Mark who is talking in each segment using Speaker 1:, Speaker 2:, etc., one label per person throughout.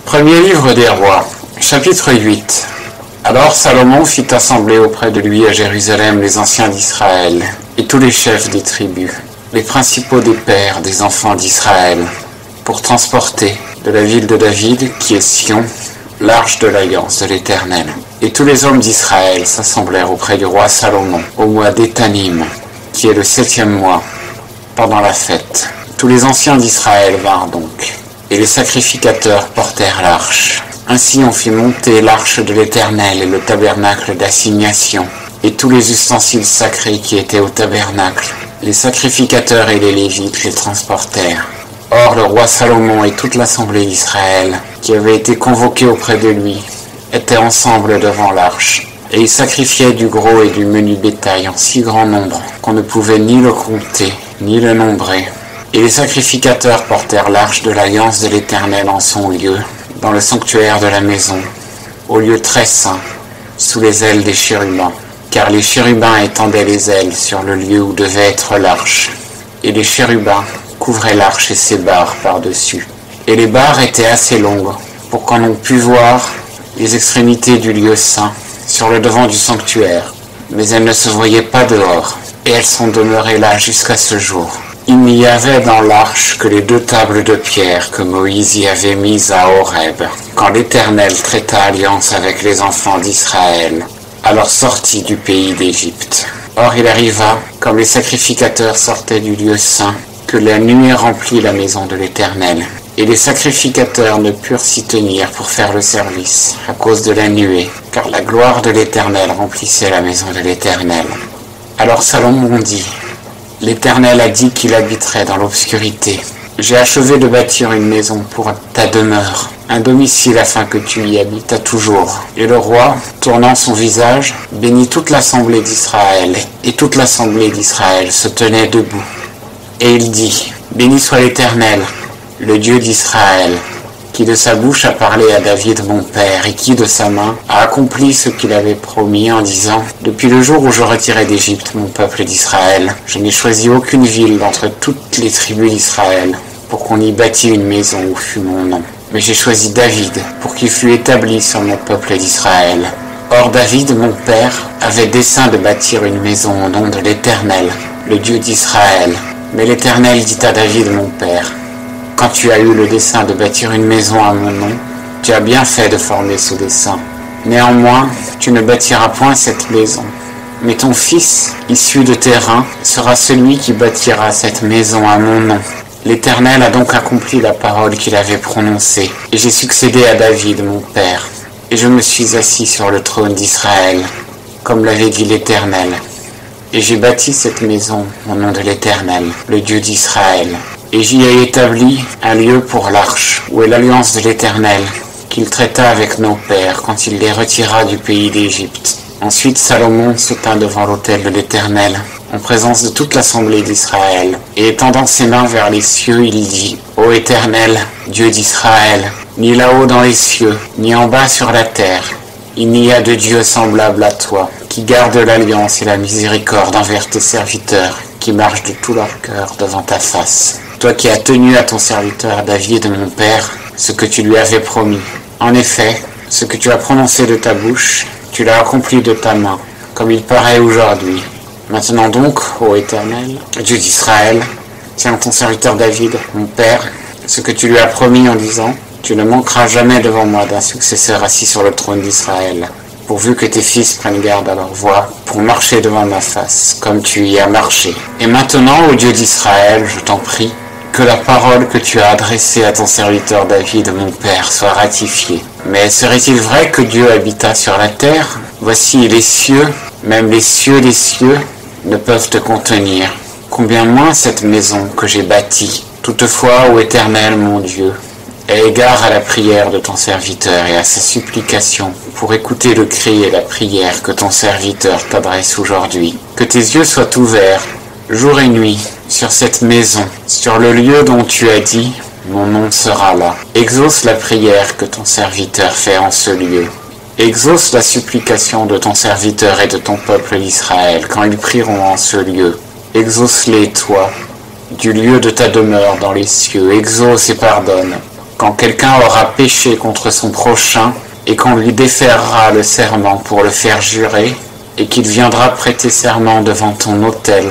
Speaker 1: Premier livre des rois, chapitre 8. Alors Salomon fit assembler auprès de lui à Jérusalem les anciens d'Israël et tous les chefs des tribus, les principaux des pères des enfants d'Israël, pour transporter de la ville de David, qui est Sion, l'arche de l'alliance de l'Éternel. Et tous les hommes d'Israël s'assemblèrent auprès du roi Salomon au mois d'Étanim, qui est le 7e mois, pendant la fête. Tous les anciens d'Israël vinrent donc, et les sacrificateurs portèrent l'arche. Ainsi on fit monter l'arche de l'Éternel et le tabernacle d'assignation, et tous les ustensiles sacrés qui étaient au tabernacle. Les sacrificateurs et les Lévites les transportèrent. Or le roi Salomon et toute l'assemblée d'Israël, qui avait été convoquée auprès de lui, étaient ensemble devant l'arche. Et ils sacrifiaient du gros et du menu bétail en si grand nombre qu'on ne pouvait ni le compter, ni le nombrer. Et les sacrificateurs portèrent l'arche de l'alliance de l'Éternel en son lieu, dans le sanctuaire de la maison, au lieu très saint, sous les ailes des chérubins, car les chérubins étendaient les ailes sur le lieu où devait être l'arche, et les chérubins couvraient l'arche et ses barres par-dessus. Et les barres étaient assez longues, pour qu'on ait pu voir les extrémités du lieu saint sur le devant du sanctuaire, mais elles ne se voyaient pas dehors, et elles sont demeurées là jusqu'à ce jour. Il n'y avait dans l'arche que les 2 tables de pierre que Moïse y avait mises à Horeb, quand l'Éternel traita alliance avec les enfants d'Israël, à leur sortie du pays d'Égypte. Or il arriva, comme les sacrificateurs sortaient du lieu saint, que la nuée remplit la maison de l'Éternel, et les sacrificateurs ne purent s'y tenir pour faire le service, à cause de la nuée, car la gloire de l'Éternel remplissait la maison de l'Éternel. Alors Salomon dit: L'Éternel a dit qu'il habiterait dans l'obscurité. J'ai achevé de bâtir une maison pour ta demeure, un domicile afin que tu y habites à toujours. Et le roi, tournant son visage, bénit toute l'assemblée d'Israël, et toute l'assemblée d'Israël se tenait debout. Et il dit: Béni soit l'Éternel, le Dieu d'Israël, qui de sa bouche a parlé à David mon père, et qui de sa main a accompli ce qu'il avait promis en disant: Depuis le jour où je retirai d'Égypte mon peuple d'Israël, je n'ai choisi aucune ville d'entre toutes les tribus d'Israël pour qu'on y bâtît une maison où fût mon nom. Mais j'ai choisi David pour qu'il fût établi sur mon peuple d'Israël. Or David, mon père, avait dessein de bâtir une maison au nom de l'Éternel, le Dieu d'Israël. Mais l'Éternel dit à David, mon père: Quand tu as eu le dessein de bâtir une maison à mon nom, tu as bien fait de former ce dessein. Néanmoins, tu ne bâtiras point cette maison. Mais ton fils, issu de tes reins, sera celui qui bâtira cette maison à mon nom. L'Éternel a donc accompli la parole qu'il avait prononcée, et j'ai succédé à David, mon père, et je me suis assis sur le trône d'Israël, comme l'avait dit l'Éternel. Et j'ai bâti cette maison au nom de l'Éternel, le Dieu d'Israël. Et j'y ai établi un lieu pour l'arche, où est l'alliance de l'Éternel, qu'il traita avec nos pères quand il les retira du pays d'Égypte. Ensuite Salomon se tint devant l'autel de l'Éternel, en présence de toute l'assemblée d'Israël, et étendant ses mains vers les cieux, il dit: Ô Éternel, Dieu d'Israël, ni là-haut dans les cieux, ni en bas sur la terre, il n'y a de Dieu semblable à toi, qui garde l'alliance et la miséricorde envers tes serviteurs, qui marchent de tout leur cœur devant ta face. Toi qui as tenu à ton serviteur David, mon père, ce que tu lui avais promis. En effet, ce que tu as prononcé de ta bouche, tu l'as accompli de ta main, comme il paraît aujourd'hui. Maintenant donc, ô Éternel, Dieu d'Israël, tiens ton serviteur David, mon père, ce que tu lui as promis en disant: Tu ne manqueras jamais devant moi d'un successeur assis sur le trône d'Israël, pourvu que tes fils prennent garde à leur voie, pour marcher devant ma face, comme tu y as marché. Et maintenant, ô Dieu d'Israël, je t'en prie, que la parole que tu as adressée à ton serviteur David, mon père, soit ratifiée. Mais serait-il vrai que Dieu habitât sur la terre? Voici les cieux, même les cieux des cieux, ne peuvent te contenir. Combien moins cette maison que j'ai bâtie. Toutefois, ô Éternel, mon Dieu, aie égard à la prière de ton serviteur et à sa supplication, pour écouter le cri et la prière que ton serviteur t'adresse aujourd'hui. Que tes yeux soient ouverts, jour et nuit, sur cette maison, sur le lieu dont tu as dit: Mon nom sera là. Exauce la prière que ton serviteur fait en ce lieu. Exauce la supplication de ton serviteur et de ton peuple d'Israël quand ils prieront en ce lieu. Exauce-les, toi, du lieu de ta demeure dans les cieux. Exauce et pardonne. quand quelqu'un aura péché contre son prochain, et qu'on lui déférera le serment pour le faire jurer, et qu'il viendra prêter serment devant ton autel,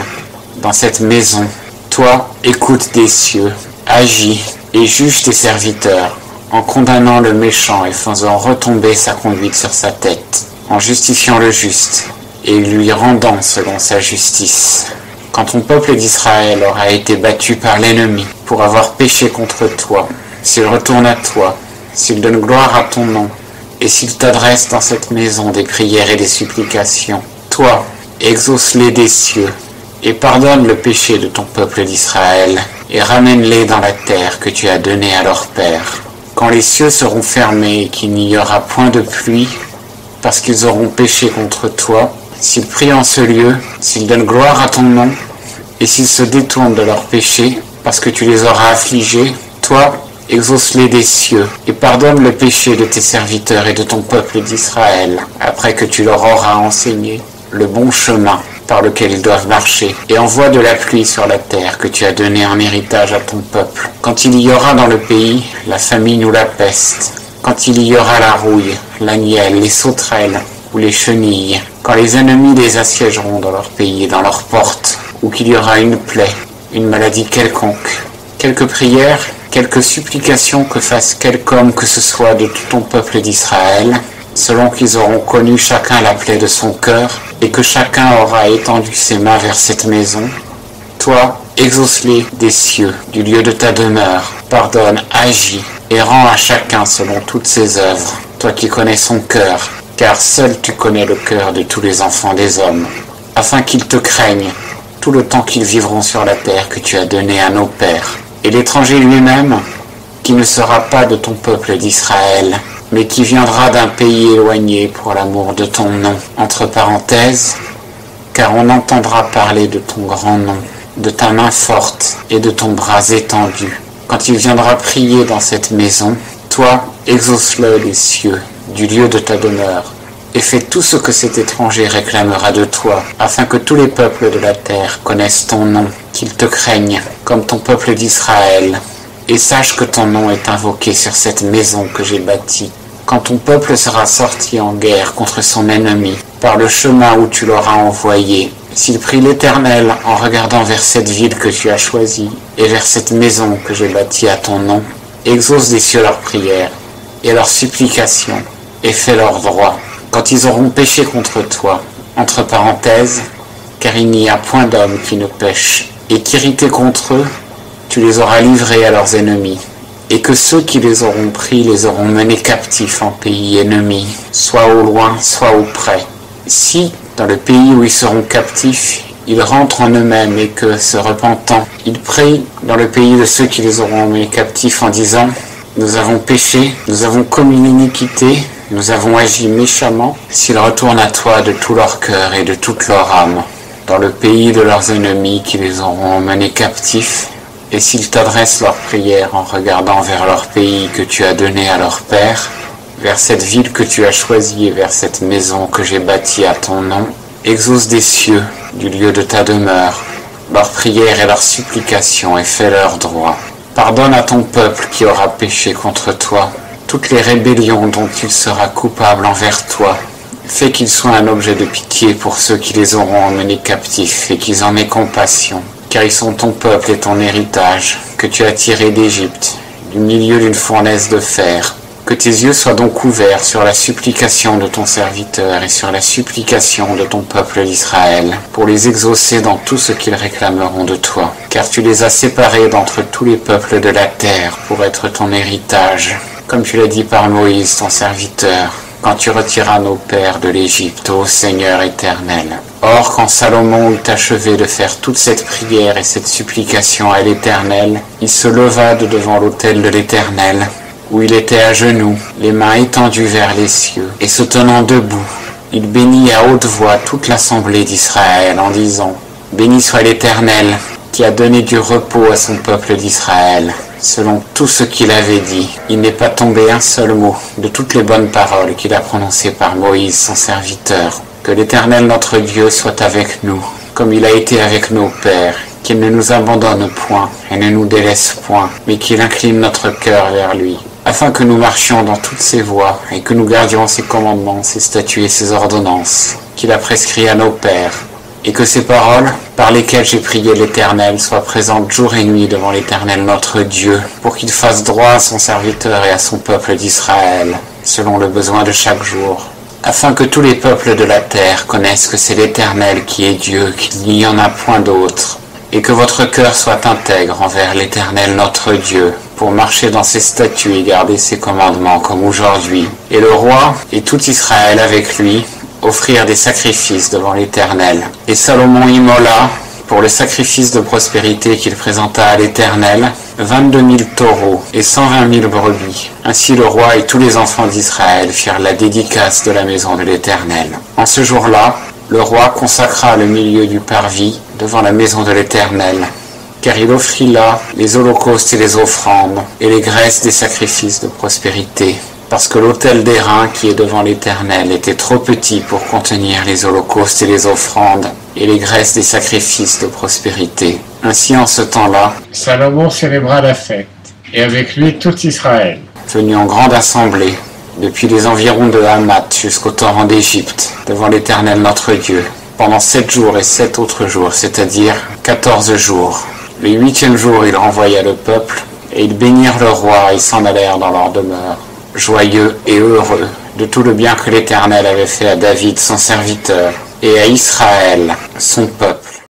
Speaker 1: dans cette maison, toi, écoute des cieux, agis et juge tes serviteurs, en condamnant le méchant et faisant retomber sa conduite sur sa tête, en justifiant le juste, et lui rendant selon sa justice. Quand ton peuple d'Israël aura été battu par l'ennemi pour avoir péché contre toi, s'il retourne à toi, s'il donne gloire à ton nom, et s'il t'adresse dans cette maison des prières et des supplications, toi, exauce-les des cieux, et pardonne le péché de ton peuple d'Israël, et ramène-les dans la terre que tu as donnée à leur père. Quand les cieux seront fermés et qu'il n'y aura point de pluie, parce qu'ils auront péché contre toi, s'ils prient en ce lieu, s'ils donnent gloire à ton nom, et s'ils se détournent de leurs péchés, parce que tu les auras affligés, toi, exauce-les des cieux, et pardonne le péché de tes serviteurs et de ton peuple d'Israël, après que tu leur auras enseigné le bon chemin par lequel ils doivent marcher, et envoie de la pluie sur la terre que tu as donnée en héritage à ton peuple. Quand il y aura dans le pays la famine ou la peste, quand il y aura la rouille, la nielle, les sauterelles ou les chenilles, quand les ennemis les assiégeront dans leur pays et dans leurs portes, ou qu'il y aura une plaie, une maladie quelconque, quelques prières, quelques supplications que fasse quelque homme que ce soit de tout ton peuple d'Israël, selon qu'ils auront connu chacun la plaie de son cœur, et que chacun aura étendu ses mains vers cette maison, toi, exauce-les des cieux, du lieu de ta demeure, pardonne, agis, et rends à chacun selon toutes ses œuvres, toi qui connais son cœur, car seul tu connais le cœur de tous les enfants des hommes, afin qu'ils te craignent tout le temps qu'ils vivront sur la terre que tu as donnée à nos pères. Et l'étranger lui-même, qui ne sera pas de ton peuple d'Israël, mais qui viendra d'un pays éloigné pour l'amour de ton nom, entre parenthèses, car on entendra parler de ton grand nom, de ta main forte et de ton bras étendu. Quand il viendra prier dans cette maison, toi, exauce-le des cieux, du lieu de ta demeure, et fais tout ce que cet étranger réclamera de toi, afin que tous les peuples de la terre connaissent ton nom, qu'ils te craignent, comme ton peuple d'Israël, et sache que ton nom est invoqué sur cette maison que j'ai bâtie. Quand ton peuple sera sorti en guerre contre son ennemi, par le chemin où tu l'auras envoyé, s'il prie l'Éternel en regardant vers cette ville que tu as choisie, et vers cette maison que j'ai bâtie à ton nom, exauce des cieux leurs prières, et leurs supplications, et fais leur droit. Quand ils auront péché contre toi, entre parenthèses, car il n'y a point d'homme qui ne pêche, et qu'irrités contre eux, tu les auras livrés à leurs ennemis, et que ceux qui les auront pris les auront menés captifs en pays ennemi, soit au loin, soit au près. Si, dans le pays où ils seront captifs, ils rentrent en eux-mêmes et que, se repentant, ils prient dans le pays de ceux qui les auront menés captifs en disant « Nous avons péché, nous avons commis l'iniquité, nous avons agi méchamment », s'ils retournent à toi de tout leur cœur et de toute leur âme, dans le pays de leurs ennemis qui les auront menés captifs, et s'ils t'adressent leurs prières en regardant vers leur pays que tu as donné à leur père, vers cette ville que tu as choisie et vers cette maison que j'ai bâtie à ton nom, exauce des cieux, du lieu de ta demeure, leurs prières et leurs supplications et fais leur droit. Pardonne à ton peuple qui aura péché contre toi, toutes les rébellions dont il sera coupable envers toi. Fais qu'ils soient un objet de pitié pour ceux qui les auront emmenés captifs et qu'ils en aient compassion. Car ils sont ton peuple et ton héritage, que tu as tiré d'Égypte, du milieu d'une fournaise de fer. Que tes yeux soient donc ouverts sur la supplication de ton serviteur et sur la supplication de ton peuple d'Israël, pour les exaucer dans tout ce qu'ils réclameront de toi. Car tu les as séparés d'entre tous les peuples de la terre pour être ton héritage, comme tu l'as dit par Moïse, ton serviteur, quand tu retiras nos pères de l'Égypte, ô Seigneur éternel. Or, quand Salomon eut achevé de faire toute cette prière et cette supplication à l'Éternel, il se leva de devant l'autel de l'Éternel, où il était à genoux, les mains étendues vers les cieux, et se tenant debout, il bénit à haute voix toute l'assemblée d'Israël en disant « Béni soit l'Éternel, qui a donné du repos à son peuple d'Israël. » Selon tout ce qu'il avait dit, il n'est pas tombé un seul mot de toutes les bonnes paroles qu'il a prononcées par Moïse, son serviteur. Que l'Éternel notre Dieu soit avec nous, comme il a été avec nos pères, qu'il ne nous abandonne point et ne nous délaisse point, mais qu'il incline notre cœur vers lui, afin que nous marchions dans toutes ses voies et que nous gardions ses commandements, ses statuts et ses ordonnances, qu'il a prescrits à nos pères, et que ces paroles, par lesquelles j'ai prié l'Éternel, soient présentes jour et nuit devant l'Éternel notre Dieu, pour qu'il fasse droit à son serviteur et à son peuple d'Israël, selon le besoin de chaque jour, afin que tous les peuples de la terre connaissent que c'est l'Éternel qui est Dieu, qu'il n'y en a point d'autre, et que votre cœur soit intègre envers l'Éternel notre Dieu, pour marcher dans ses statuts et garder ses commandements comme aujourd'hui. Et le roi et tout Israël avec lui offrirent des sacrifices devant l'Éternel. Et Salomon immola, pour le sacrifice de prospérité qu'il présenta à l'Éternel, 22 000 taureaux et 120 000 brebis. Ainsi le roi et tous les enfants d'Israël firent la dédicace de la maison de l'Éternel. En ce jour-là, le roi consacra le milieu du parvis devant la maison de l'Éternel, car il offrit là les holocaustes et les offrandes, et les graisses des sacrifices de prospérité, parce que l'autel d'airain qui est devant l'Éternel était trop petit pour contenir les holocaustes et les offrandes, et les graisses des sacrifices de prospérité. Ainsi en ce temps-là, Salomon célébra la fête, et avec lui tout Israël, venu en grande assemblée, depuis les environs de Hamath jusqu'au torrent d'Égypte, devant l'Éternel notre Dieu, pendant 7 jours et 7 autres jours, c'est-à-dire 14 jours. Le 8e jour, il renvoya le peuple, et ils bénirent le roi et s'en allèrent dans leur demeure, joyeux et heureux de tout le bien que l'Éternel avait fait à David son serviteur, et à Israël, son peuple.